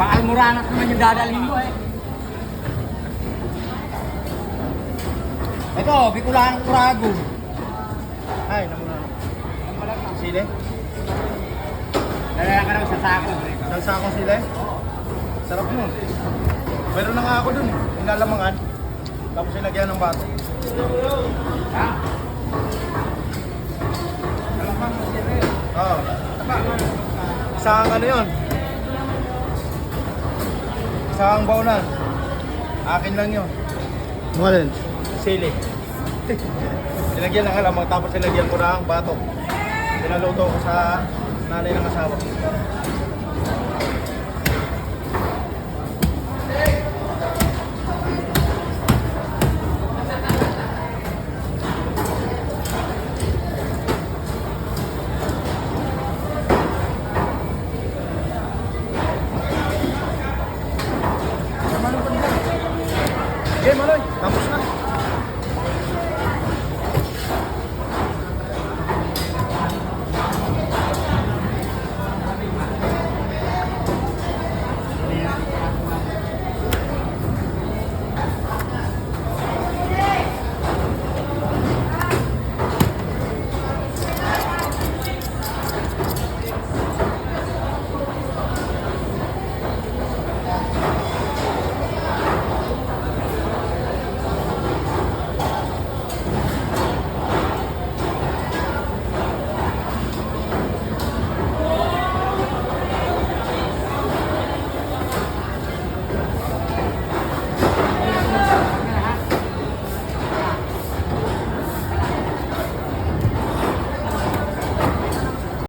Paalmoranas naman yung dadalhin ko eh. Ito, Bicolanang Turago. Ay, namuna. Sili? Lalala ka lang sa sako. Salsa akong sili? Sarap nun. Meron na nga ako dun. Inalamangan. Tapos ilagyan ng bato. Ha? Oo. Isang ano yun? Isang baunan. Akin lang yun. Ano rin? Sili. Nilagyan ng alamang tapos nilagyan ko na ang bato. Pinaluto ko sa nanay ng asawa.